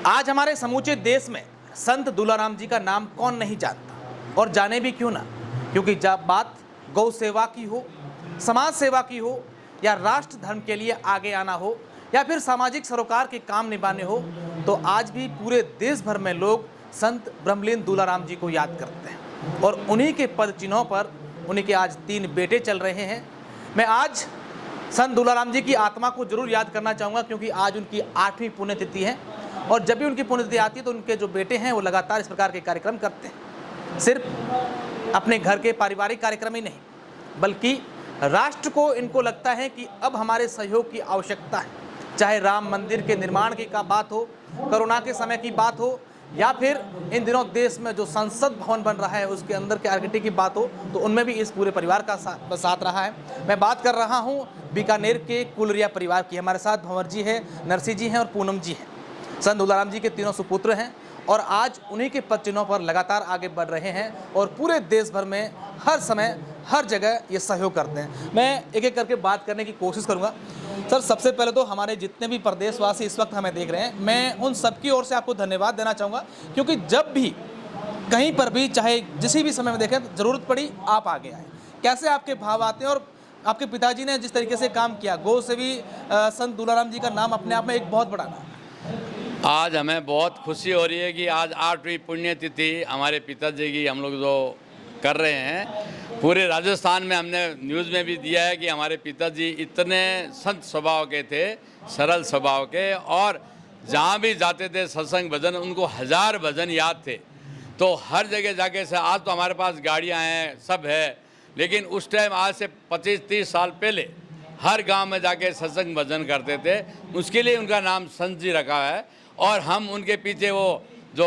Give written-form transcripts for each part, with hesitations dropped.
आज हमारे समूचे देश में संत दूलाराम जी का नाम कौन नहीं जानता, और जाने भी क्यों ना, क्योंकि जब बात गौ सेवा की हो, समाज सेवा की हो, या राष्ट्र धर्म के लिए आगे आना हो, या फिर सामाजिक सरोकार के काम निभाने हो, तो आज भी पूरे देश भर में लोग संत ब्रह्मलीन दूलाराम जी को याद करते हैं। और उन्हीं के पद चिन्हों पर उन्हीं के आज 3 बेटे चल रहे हैं। मैं आज संत दूलाराम जी की आत्मा को जरूर याद करना चाहूँगा, क्योंकि आज उनकी 8वीं पुण्यतिथि है, और जब भी उनकी पुण्यतिथि आती है तो उनके जो बेटे हैं वो लगातार इस प्रकार के कार्यक्रम करते हैं। सिर्फ अपने घर के पारिवारिक कार्यक्रम ही नहीं, बल्कि राष्ट्र को इनको लगता है कि अब हमारे सहयोग की आवश्यकता है। चाहे राम मंदिर के निर्माण की का बात हो, कोरोना के समय की बात हो, या फिर इन दिनों देश में जो संसद भवन बन रहा है उसके अंदर के आर्किटेक्ट की बात हो, तो उनमें भी इस पूरे परिवार का साथ रहा है। मैं बात कर रहा हूँ बीकानेर के कुलरिया परिवार की। हमारे साथ भंवर जी है, नरसिंह जी हैं और पूनम जी हैं। संत दूलाराम जी के 3 सुपुत्र हैं, और आज उन्हीं के पद चिन्हों पर लगातार आगे बढ़ रहे हैं, और पूरे देश भर में हर समय हर जगह ये सहयोग करते हैं। मैं एक एक करके बात करने की कोशिश करूंगा। सर, सबसे पहले तो हमारे जितने भी प्रदेशवासी इस वक्त हमें देख रहे हैं, मैं उन सबकी ओर से आपको धन्यवाद देना चाहूँगा, क्योंकि जब भी कहीं पर भी, चाहे जिस भी समय में देखें, ज़रूरत पड़ी आप आगे आए। कैसे आपके भाव आते हैं, और आपके पिताजी ने जिस तरीके से काम किया, गौ से भी संत दूलाराम जी का नाम अपने आप में एक बहुत बड़ा नाम है। आज हमें बहुत खुशी हो रही है कि आज 8वीं पुण्यतिथि हमारे पिताजी की हम लोग जो कर रहे हैं। पूरे राजस्थान में हमने न्यूज़ में भी दिया है कि हमारे पिताजी इतने संत स्वभाव के थे, सरल स्वभाव के, और जहाँ भी जाते थे सत्संग भजन, उनको 1000 भजन याद थे। तो हर जगह जाके से, आज तो हमारे पास गाड़ियाँ हैं, सब है, लेकिन उस टाइम आज से 25-30 साल पहले हर गांव में जाके सत्संग भजन करते थे। उसके लिए उनका नाम संत जी रखा है, और हम उनके पीछे वो जो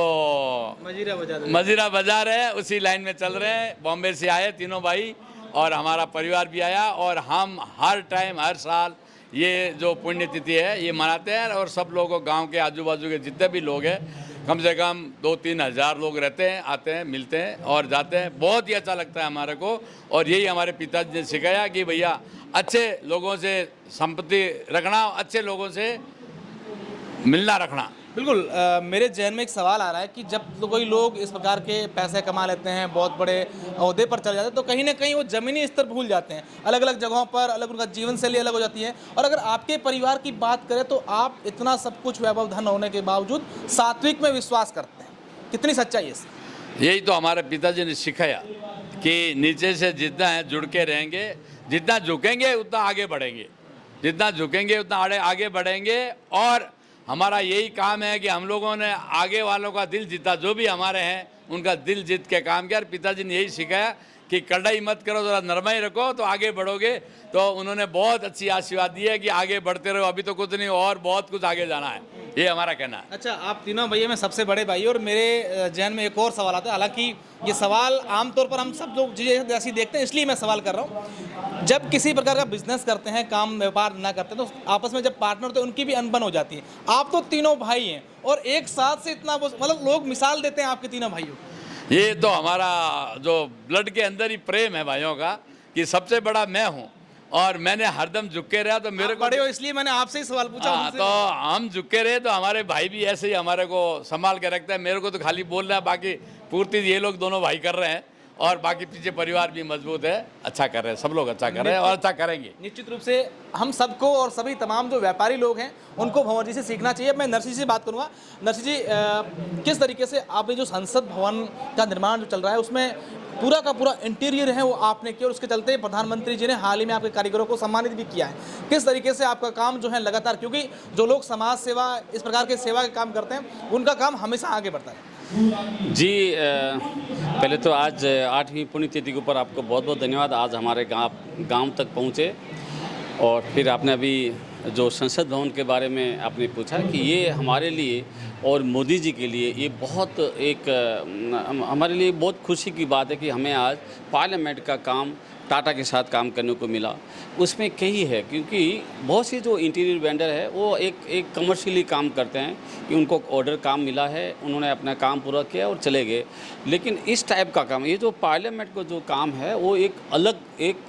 मजीरा बजा रहे हैं उसी लाइन में चल रहे हैं। बॉम्बे से आए तीनों भाई, और हमारा परिवार भी आया, और हम हर टाइम हर साल ये जो पुण्यतिथि है ये मनाते हैं। और सब लोगों, गांव के आजू बाजू के जितने भी लोग हैं, कम से कम 2-3 हज़ार लोग रहते हैं, आते हैं, मिलते हैं और जाते हैं। बहुत ही अच्छा लगता है हमारे को, और यही हमारे पिताजी ने सिखाया कि भैया अच्छे लोगों से संपत्ति रखना, अच्छे लोगों से मिलना रखना। बिल्कुल। मेरे जहन में एक सवाल आ रहा है कि जब कोई लोग इस प्रकार के पैसे कमा लेते हैं, बहुत बड़े ओहदे पर चले जाते हैं, तो कहीं ना कहीं वो ज़मीनी स्तर भूल जाते हैं। अलग अलग जगहों पर अलग उनका जीवन शैली अलग हो जाती है। और अगर आपके परिवार की बात करें तो आप इतना सब कुछ वैभव धन होने के बावजूद सात्विक में विश्वास करते हैं। कितनी सच्चाई है इसमें? यही तो हमारे पिताजी ने सिखाया कि नीचे से जितना है जुड़ के रहेंगे, जितना झुकेंगे उतना आगे बढ़ेंगे, जितना झुकेंगे उतना आगे बढ़ेंगे। और हमारा यही काम है कि हम लोगों ने आगे वालों का दिल जीता, जो भी हमारे हैं उनका दिल जीत के काम किया। और पिताजी ने यही सिखाया कि कड़ाई मत करो, ज़रा नरमाई रखो तो आगे बढ़ोगे। तो उन्होंने बहुत अच्छी आशीर्वाद दी है कि आगे बढ़ते रहो, अभी तो कुछ नहीं और बहुत कुछ आगे जाना है, ये हमारा कहना है। अच्छा, आप तीनों भैया में सबसे बड़े भाई, और मेरे जहन में एक और सवाल आता है। हालांकि ये सवाल आमतौर पर हम सब लोग जैसी देखते हैं, इसलिए मैं सवाल कर रहा हूँ। जब किसी प्रकार का बिजनेस करते हैं, काम व्यापार ना करते हैं, तो आपस में जब पार्टनर होते हैं उनकी भी अनबन हो जाती है। आप तो तीनों भाई हैं, और एक साथ से इतना, मतलब लोग मिसाल देते हैं आपके तीनों भाइयों। ये तो हमारा जो ब्लड के अंदर ही प्रेम है भाइयों का, कि सबसे बड़ा मैं हूँ, और मैंने हरदम झुके रहा, तो मेरे को बड़े हो इसलिए मैंने आपसे ही सवाल पूछा। तो हम झुके रहे, तो हमारे भाई भी ऐसे ही हमारे को संभाल के रखते हैं। मेरे को तो खाली बोल रहा है, बाकी पूर्ति ये लोग दोनों भाई कर रहे हैं, और बाकी पीछे परिवार भी मजबूत है, अच्छा कर रहे हैं, सब लोग अच्छा कर रहे हैं और अच्छा करेंगे। निश्चित रूप से हम सबको, और सभी तमाम जो व्यापारी लोग हैं उनको भंवर जी से सीखना चाहिए। मैं नरसिंह जी से बात करूंगा। नरसिंह जी, किस तरीके से आपने जो संसद भवन का निर्माण जो चल रहा है उसमें पूरा का पूरा इंटीरियर है वो आपने किया, और उसके चलते प्रधानमंत्री जी ने हाल ही में आपके कारीगरों को सम्मानित भी किया है। किस तरीके से आपका काम जो है लगातार, क्योंकि जो लोग समाज सेवा, इस प्रकार के सेवा के काम करते हैं, उनका काम हमेशा आगे बढ़ता है। जी, पहले तो आज 8वीं पुण्यतिथि के ऊपर आपको बहुत बहुत धन्यवाद। आज हमारे गांव तक पहुंचे, और फिर आपने अभी जो संसद भवन के बारे में आपने पूछा कि ये हमारे लिए और मोदी जी के लिए ये बहुत एक हमारे लिए बहुत खुशी की बात है कि हमें आज पार्लियामेंट का काम टाटा के साथ काम करने को मिला। उसमें कई है, क्योंकि बहुत सी जो इंटीरियर वेंडर है वो एक कमर्शियली काम करते हैं कि उनको ऑर्डर काम मिला है, उन्होंने अपना काम पूरा किया और चले गए। लेकिन इस टाइप का काम, ये जो पार्लियामेंट का जो काम है, वो एक अलग एक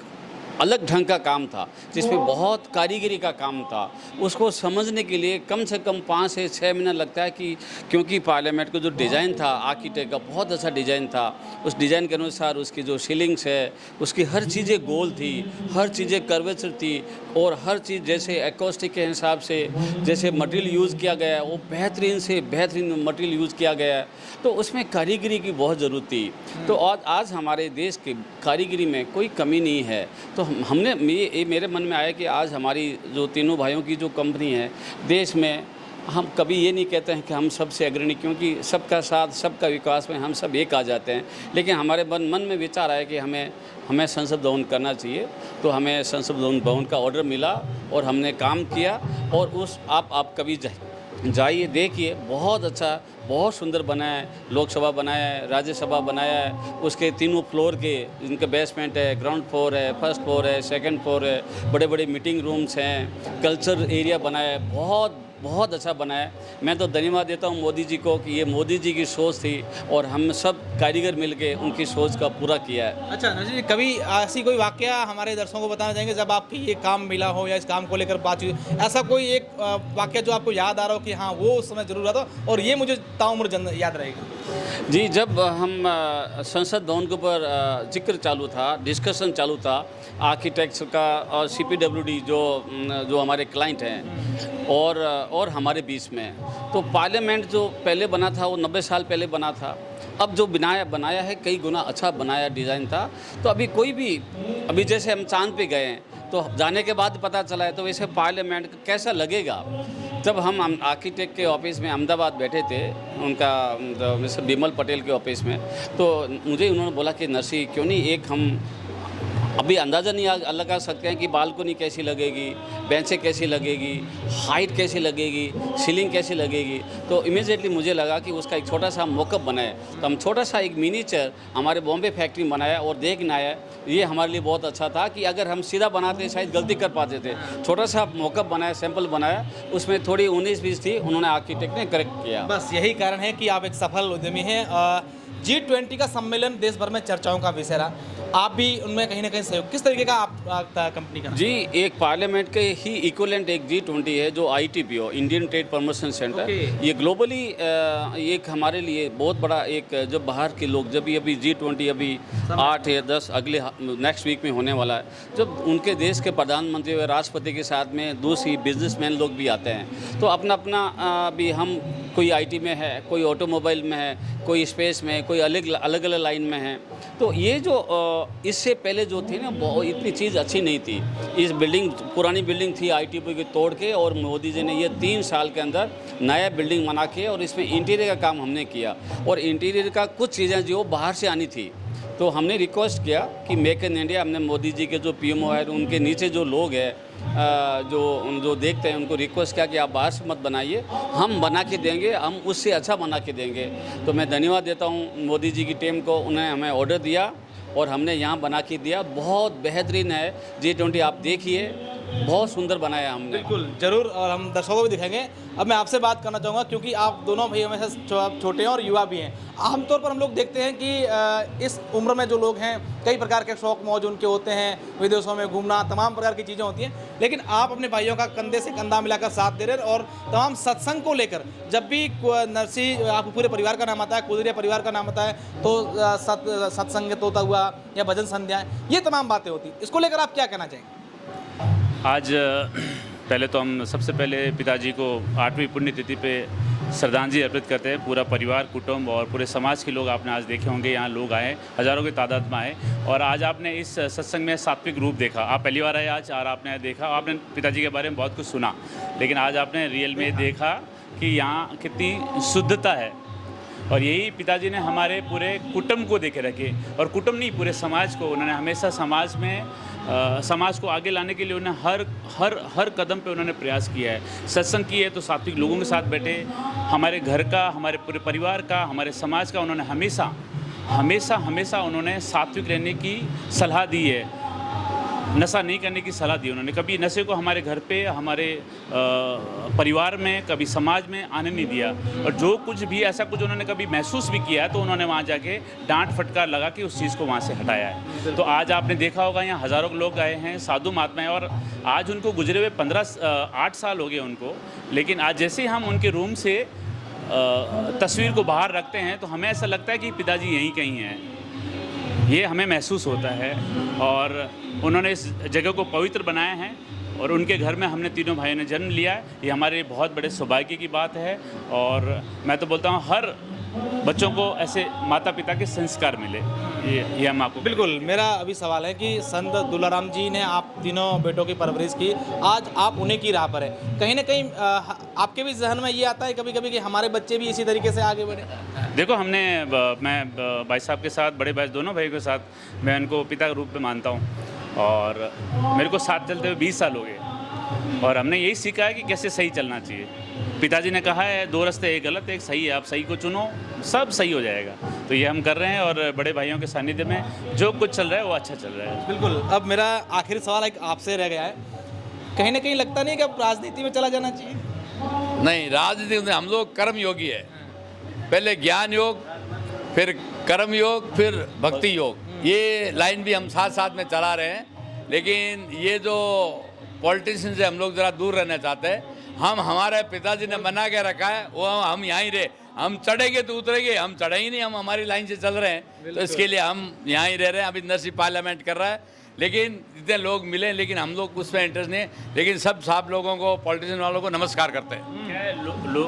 अलग ढंग का काम था, जिसमें बहुत कारीगरी का काम था। उसको समझने के लिए कम से कम 5 से 6 महीना लगता है कि क्योंकि पार्लियामेंट का जो डिज़ाइन था आर्किटेक्ट का बहुत अच्छा डिज़ाइन था। उस डिज़ाइन के अनुसार उसकी जो सीलिंग्स है उसकी हर चीज़ें गोल थी, हर चीज़ें कर्वेचर थी और हर चीज़ जैसे एक्रोस्टिक के हिसाब से जैसे मटेरियल यूज़ किया गया है वो बेहतरीन से बेहतरीन मटेरियल यूज़ किया गया है। तो उसमें कारीगरी की बहुत ज़रूरत थी। तो आज हमारे देश की कारीगरी में कोई कमी नहीं है। तो हमने ये मेरे मन में आया कि आज हमारी जो तीनों भाइयों की जो कंपनी है देश में, हम कभी ये नहीं कहते हैं कि हम सबसे अग्रणी, क्योंकि सबका साथ सबका विकास में हम सब एक आ जाते हैं। लेकिन हमारे मन में विचार आया कि हमें संसद भवन करना चाहिए। तो हमें संसद भवन का ऑर्डर मिला और हमने काम किया। और उस आप कभी जाइए देखिए, बहुत अच्छा बहुत सुंदर बनाया है। लोकसभा बनाया है, राज्यसभा बनाया है, उसके तीनों फ्लोर के इनके बेसमेंट है, ग्राउंड फ्लोर है, फर्स्ट फ्लोर है, सेकंड फ्लोर है, बड़े बड़े मीटिंग रूम्स हैं, कल्चर एरिया बनाया है, बहुत अच्छा बनाया है। मैं तो धन्यवाद देता हूँ मोदी जी को कि ये मोदी जी की सोच थी और हम सब कारीगर मिलके उनकी सोच का पूरा किया है। अच्छा नजीर जी, कभी ऐसी कोई वाकया हमारे दर्शकों को बताना चाहेंगे जब आपकी ये काम मिला हो या इस काम को लेकर बातचीत, ऐसा कोई एक वाकया जो आपको याद आ रहा हो कि हाँ वो उस समय जरूर रहा था और ये मुझे ताउम्र याद रहेगा? जी, जब हम संसद भवन के ऊपर जिक्र चालू था, डिस्कशन चालू था आर्किटेक्ट्स का और CPWD जो हमारे क्लाइंट हैं और हमारे बीच में, तो पार्लियामेंट जो पहले बना था वो 90 साल पहले बना था। अब जो बनाया है कई गुना अच्छा बनाया डिज़ाइन था। तो अभी जैसे हम चांद पे गए हैं तो जाने के बाद पता चला है, तो वैसे पार्लियामेंट कैसा लगेगा। जब हम आर्किटेक्ट के ऑफिस में अहमदाबाद बैठे थे, उनका मिस्टर बिमल पटेल के ऑफिस में, तो मुझे उन्होंने बोला कि नरसी क्यों नहीं एक हम अभी अंदाज़ा नहीं लगा सकते हैं कि बालकनी कैसी लगेगी, बेंचें कैसी लगेगी, हाइट कैसी लगेगी, सीलिंग कैसी लगेगी। तो इमीडिएटली मुझे लगा कि उसका एक छोटा सा मॉकअप बनाए। तो हम छोटा सा एक मिनीचर हमारे बॉम्बे फैक्ट्री में बनाया और देखना आया। ये हमारे लिए बहुत अच्छा था कि अगर हम सीधा बनाते शायद गलती कर पाते थे। छोटा सा मॉकअप बनाया, सैंपल बनाया, उसमें थोड़ी 19-20 थी, उन्होंने आर्किटेक्ट ने करेक्ट किया। बस यही कारण है कि आप एक सफल उद्यमी हैं। G20 का सम्मेलन देश भर में चर्चाओं का विषय रहा, आप भी उनमें कहीं ना कहीं सहयोग, किस तरीके का आप कंपनी का? जी, एक पार्लियामेंट के ही इक्वलेंट एक G20 है जो ITPO, Indian trade promotion centre. ये ग्लोबली एक हमारे लिए बहुत बड़ा एक, जब बाहर के लोग जब अभी G20 अभी 8 या 10 अगले नेक्स्ट वीक में होने वाला है, जब उनके देश के प्रधानमंत्री व राष्ट्रपति के साथ में दूसरी बिजनेसमैन लोग भी आते हैं। तो अपना भी हम कोई IT में है, कोई ऑटोमोबाइल में है, कोई स्पेस में, कोई अलग लाइन में है। तो ये जो इससे पहले जो थी ना वो इतनी चीज़ अच्छी नहीं थी। इस बिल्डिंग पुरानी बिल्डिंग थी ITPO की तोड़ के, और मोदी जी ने ये 3 साल के अंदर नया बिल्डिंग बना के और इसमें इंटीरियर का काम हमने किया। और इंटीरियर का कुछ चीज़ें जो बाहर से आनी थी, तो हमने रिक्वेस्ट किया कि मेक इन इंडिया, हमने मोदी जी के जो PMO है उनके नीचे जो लोग हैं जो देखते हैं उनको रिक्वेस्ट किया कि आप बाहर से मत बनाइए, हम बना के देंगे, हम उससे अच्छा बना के देंगे। तो मैं धन्यवाद देता हूँ मोदी जी की टीम को, उन्होंने हमें ऑर्डर दिया और हमने यहाँ बना के दिया। बहुत बेहतरीन है G20, आप देखिए, बहुत सुंदर बनाया हमने। बिल्कुल जरूर, और हम दर्शकों को भी दिखाएंगे। अब मैं आपसे बात करना चाहूँगा क्योंकि आप दोनों भाई हमेशा छोटे हैं और युवा भी हैं। आमतौर पर हम लोग देखते हैं कि इस उम्र में जो लोग हैं कई प्रकार के शौक मौज उनके होते हैं, विदेशों में घूमना, तमाम प्रकार की चीज़ें होती हैं, लेकिन आप अपने भाइयों का कंधे से कंधा मिलाकर साथ दे रहे हैं। और तमाम सत्संग को लेकर जब भी नरसी आपको पूरे परिवार का नाम आता है, कुदरिया परिवार का नाम आता है, तो सत्संग तोता हुआ या भजन संध्या, ये तमाम बातें होती, इसको लेकर आप क्या कहना चाहेंगे? आज पहले तो हम सबसे पहले पिताजी को 8वीं पुण्यतिथि पे श्रद्धांजलि अर्पित करते हैं। पूरा परिवार, कुटुंब और पूरे समाज के लोग आपने आज देखे होंगे, यहाँ लोग आए, हज़ारों की तादाद में आए। और आज आपने इस सत्संग में सात्विक रूप देखा। आप पहली बार आए आज और आपने देखा, आपने पिताजी के बारे में बहुत कुछ सुना, लेकिन आज आपने रियल में देखा कि यहाँ कितनी शुद्धता है। और यही पिताजी ने हमारे पूरे कुटुंब को देखे रखे, और कुटुंब नहीं पूरे समाज को, उन्होंने हमेशा समाज में समाज को आगे लाने के लिए उन्होंने हर कदम पे उन्होंने प्रयास किया है। सत्संग किए तो सात्विक लोगों के साथ बैठे, हमारे घर का, हमारे पूरे परिवार का, हमारे समाज का उन्होंने हमेशा उन्होंने सात्विक रहने की सलाह दी है। नशा नहीं करने की सलाह दी उन्होंने। कभी नशे को हमारे घर पे, हमारे परिवार में, कभी समाज में आने नहीं दिया। और जो कुछ भी ऐसा कुछ उन्होंने कभी महसूस भी किया है तो उन्होंने वहाँ जाके डांट फटकार लगा के उस चीज़ को वहाँ से हटाया है। तो आज आपने देखा होगा यहाँ हज़ारों लोग आए हैं, साधु महात्मा हैं, और आज उनको गुजरे हुए 8 साल हो गए उनको। लेकिन आज जैसे ही हम उनके रूम से तस्वीर को बाहर रखते हैं तो हमें ऐसा लगता है कि पिताजी यहीं कहीं हैं, ये हमें महसूस होता है। और उन्होंने इस जगह को पवित्र बनाया है और उनके घर में हमने तीनों भाइयों ने जन्म लिया है। ये हमारे लिए बहुत बड़े सौभाग्य की बात है। और मैं तो बोलता हूँ हर बच्चों को ऐसे माता पिता के संस्कार मिले, ये हम आपको। बिल्कुल, मेरा अभी सवाल है कि संत दुलाराम जी ने आप तीनों बेटों की परवरिश की, आज आप उन्हीं की राह पर है। कहीं ना कहीं आपके भी जहन में ये आता है कभी कभी कि हमारे बच्चे भी इसी तरीके से आगे बढ़े? देखो, मैं भाई साहब के साथ, बड़े भाई, दोनों भाई के साथ मैं उनको पिता के रूप में मानता हूँ। और मेरे को साथ चलते हुए 20 साल हो गए और हमने यही सीखा है कि कैसे सही चलना चाहिए। पिताजी ने कहा है 2 रास्ते, एक गलत एक सही है, आप सही को चुनो, सब सही हो जाएगा। तो ये हम कर रहे हैं और बड़े भाइयों के सानिध्य में जो कुछ चल रहा है वो अच्छा चल रहा है। बिल्कुल। अब मेरा आखिरी सवाल एक आपसे रह गया है, कहीं ना कहीं लगता नहीं कि अब राजनीति में चला जाना चाहिए? नहीं, राजनीति में हम लोग कर्म योगी है। पहले ज्ञान योग, फिर कर्म योग, फिर भक्ति योग, ये लाइन भी हम साथ साथ में चला रहे हैं। लेकिन ये जो पॉलिटिशियन से हम लोग ज़रा दूर रहना चाहते हैं। हम, हमारे पिताजी ने बना के रखा है, वो हम यहाँ ही रहे। हम चढ़ेंगे तो उतरेंगे, हम चढ़े ही नहीं, हम हमारी लाइन से चल रहे हैं। तो इसके लिए हम यहाँ ही रह रहे हैं। अभी नरसिंह पार्लियामेंट कर रहा है, लेकिन जितने लोग मिले, लेकिन हम लोग उसमें इंटरेस्ट नहीं है। लेकिन सब लोगों को, पॉलिटिशियन वालों को नमस्कार करते हैं। क्या है,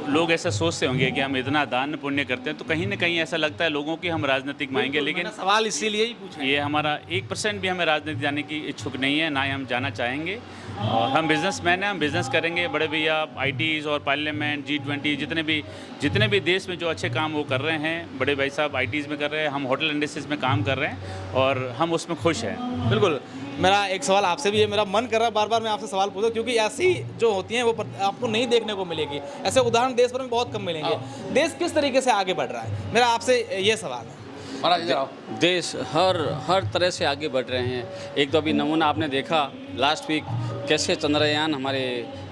लोग ऐसा सोचते होंगे कि हम इतना दान पुण्य करते हैं तो कहीं ना कहीं ऐसा लगता है लोगों की हम राजनीतिक मांगेंगे। लेकिन सवाल इसीलिए ही पूछा, ये हमारा 1% भी हमें राजनीति जाने की इच्छुक नहीं है, ना ही हम जाना चाहेंगे। और हम बिजनेसमैन हैं, हम बिज़नेस करेंगे। बड़े भैया ITs और पार्लियामेंट, G20, जितने भी देश में जो अच्छे काम वो कर रहे हैं, बड़े भाई साहब ITs में कर रहे हैं, हम होटल इंडस्ट्रीज में काम कर रहे हैं और हम उसमें खुश हैं। बिल्कुल। मेरा एक सवाल आपसे भी है, मेरा मन कर रहा है बार बार मैं आपसे सवाल पूछूं, क्योंकि ऐसी जो होती हैं वो आपको नहीं देखने को मिलेगी। ऐसे उदाहरण देश भर में बहुत कम मिलेंगे। देश किस तरीके से आगे बढ़ रहा है, मेरा आपसे ये सवाल है। देश हर तरह से आगे बढ़ रहे हैं। एक तो अभी नमूना आपने देखा लास्ट वीक कैसे चंद्रयान हमारे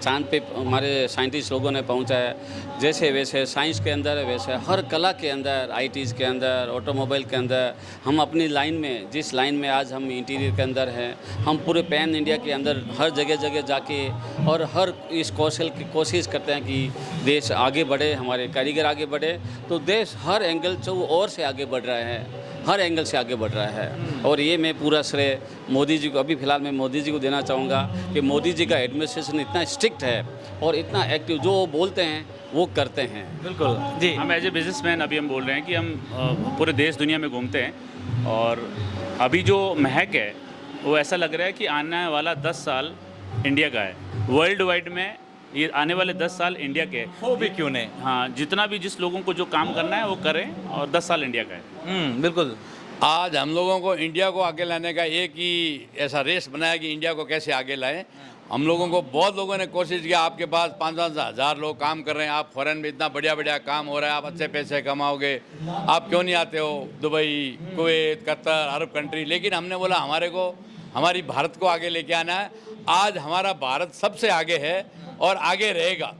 चांद पे हमारे साइंटिस्ट लोगों ने पहुंचा है। जैसे वैसे साइंस के अंदर, वैसे हर कला के अंदर, ITs के अंदर, ऑटोमोबाइल के अंदर, हम अपनी लाइन में, जिस लाइन में आज हम इंटीरियर के अंदर हैं, हम पूरे पैन इंडिया के अंदर हर जगह जाके और हर इस कौशल की कोशिश करते हैं कि देश आगे बढ़े, हमारे कारीगर आगे बढ़े। तो देश हर एंगल से और से आगे बढ़ रहा है, हर एंगल से आगे बढ़ रहा है। और ये मैं पूरा श्रेय मोदी जी को, अभी फ़िलहाल मैं मोदी जी को देना चाहूँगा कि मोदी जी का एडमिनिस्ट्रेशन इतना स्ट्रिक्ट है और इतना एक्टिव, जो वो बोलते हैं वो करते हैं। बिल्कुल जी। हम एज ए बिजनेसमैन अभी हम बोल रहे हैं कि हम पूरे देश दुनिया में घूमते हैं और अभी जो महक है वो ऐसा लग रहा है कि आने वाला 10 साल इंडिया का है। वर्ल्ड वाइड में ये आने वाले 10 साल इंडिया के हो भी क्यों नहीं। हाँ, जितना भी जिस लोगों को जो काम करना है वो करें और 10 साल इंडिया का है। बिल्कुल। आज हम लोगों को इंडिया को आगे लाने का एक ही ऐसा रेस बनाया कि इंडिया को कैसे आगे लाएं। हम लोगों को बहुत लोगों ने कोशिश किया, आपके पास 5-5 हज़ार लोग काम कर रहे हैं, आप फॉरेन में इतना बढ़िया काम हो रहा है, आप अच्छे पैसे कमाओगे, आप क्यों नहीं आते हो Dubai, Kuwait, Qatar, Arab country. लेकिन हमने बोला हमारी भारत को आगे लेके आना है। आज हमारा भारत सबसे आगे है और आगे रहेगा।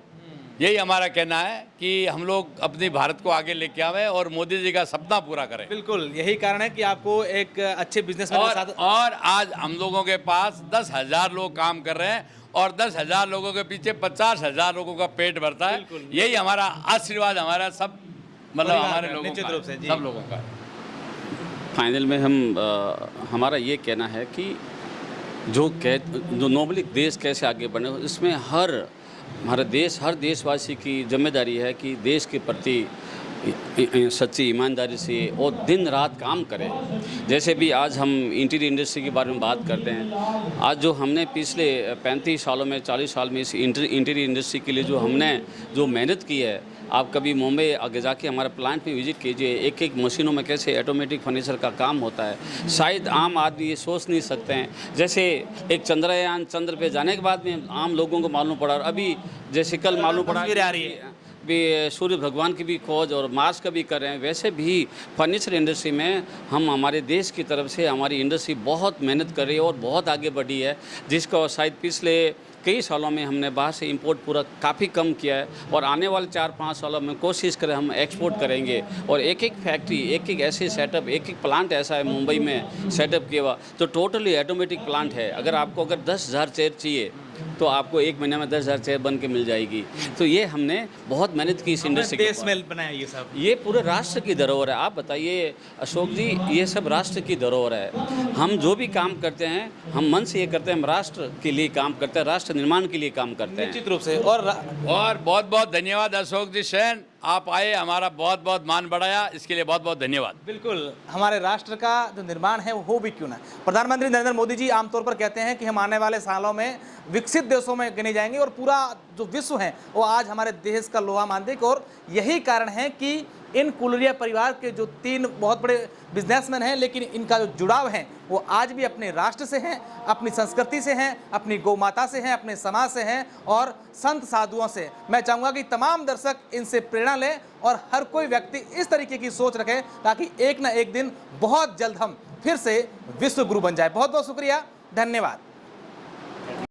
यही हमारा कहना है कि हम लोग अपनी भारत को आगे लेके आवे और मोदी जी का सपना पूरा करें। बिल्कुल, यही कारण है कि आपको एक अच्छे बिजनेसमैन के साथ। और आज हम लोगों के पास 10,000 लोग काम कर रहे हैं और 10,000 लोगों के पीछे 50,000 लोगों का पेट भरता है। यही हमारा आशीर्वाद, हमारा सब, मतलब हमारे लोगों निश्चित रूप से जी। सब लोगों का। फाइनल में हमारा ये कहना है कि जो नॉर्मली देश कैसे आगे बढ़े, इसमें हर देशवासी की जिम्मेदारी है कि देश के प्रति सच्ची ईमानदारी से और दिन रात काम करें। जैसे भी आज हम इंटीरियर इंडस्ट्री के बारे में बात करते हैं, आज जो हमने पिछले 35 सालों में, 40 साल में इस इंटीरियर इंडस्ट्री के लिए जो मेहनत की है, आप कभी मुंबई आगे जाके हमारे प्लांट में विजिट कीजिए, एक मशीनों में कैसे ऑटोमेटिक फर्नीचर का काम होता है। शायद आम आदमी ये सोच नहीं सकते हैं। जैसे एक चंद्रयान चंद्र पे जाने के बाद में आम लोगों को मालूम पड़ा, और अभी जैसे कल मालूम पड़ा भी सूर्य भगवान की भी खोज और मार्स का भी कर रहे हैं, वैसे भी फर्नीचर इंडस्ट्री में हम हमारे देश की तरफ से हमारी इंडस्ट्री बहुत मेहनत कर रही है और बहुत आगे बढ़ी है, जिसका शायद पिछले कई सालों में हमने बाहर से इंपोर्ट पूरा काफ़ी कम किया है और आने वाले 4-5 सालों में कोशिश करें हम एक्सपोर्ट करेंगे। और एक एक फैक्ट्री, एक एक ऐसे सेटअप, एक एक प्लांट ऐसा है मुंबई में सेटअप किया हुआ, तो टोटली ऑटोमेटिक प्लांट है। अगर आपको 10,000 चेयर चाहिए तो आपको 1 महीने में 10,000 चेयर बन के मिल जाएगी। तो ये हमने बहुत मेहनत की इस इंडस्ट्री के देश में बनाया ये सब। ये पूरे राष्ट्र की धरोहर है। आप बताइए अशोक जी, ये सब राष्ट्र की धरोहर है। हम जो भी काम करते हैं हम मन से ये करते हैं, हम राष्ट्र के लिए काम करते हैं, राष्ट्र निर्माण के लिए काम करते हैं। निश्चित रूप से। और बहुत बहुत धन्यवाद अशोक जी सेन, आप आए, हमारा बहुत बहुत मान बढ़ाया, इसके लिए बहुत बहुत धन्यवाद। बिल्कुल, हमारे राष्ट्र का जो निर्माण है वो हो भी क्यों ना। प्रधानमंत्री नरेंद्र मोदी जी आमतौर पर कहते हैं कि हम आने वाले सालों में विकसित देशों में गिने जाएंगे और पूरा जो विश्व है वो आज हमारे देश का लोहा मानदेगा। और यही कारण है कि इन कुलरिया परिवार के जो 3 बहुत बड़े बिजनेसमैन हैं, लेकिन इनका जो जुड़ाव है वो आज भी अपने राष्ट्र से हैं, अपनी संस्कृति से हैं, अपनी गौ माता से हैं, अपने समाज से हैं और संत साधुओं से। मैं चाहूँगा कि तमाम दर्शक इनसे प्रेरणा लें और हर कोई व्यक्ति इस तरीके की सोच रखे ताकि एक न एक दिन बहुत जल्द हम फिर से विश्व गुरु बन जाए। बहुत बहुत शुक्रिया, धन्यवाद।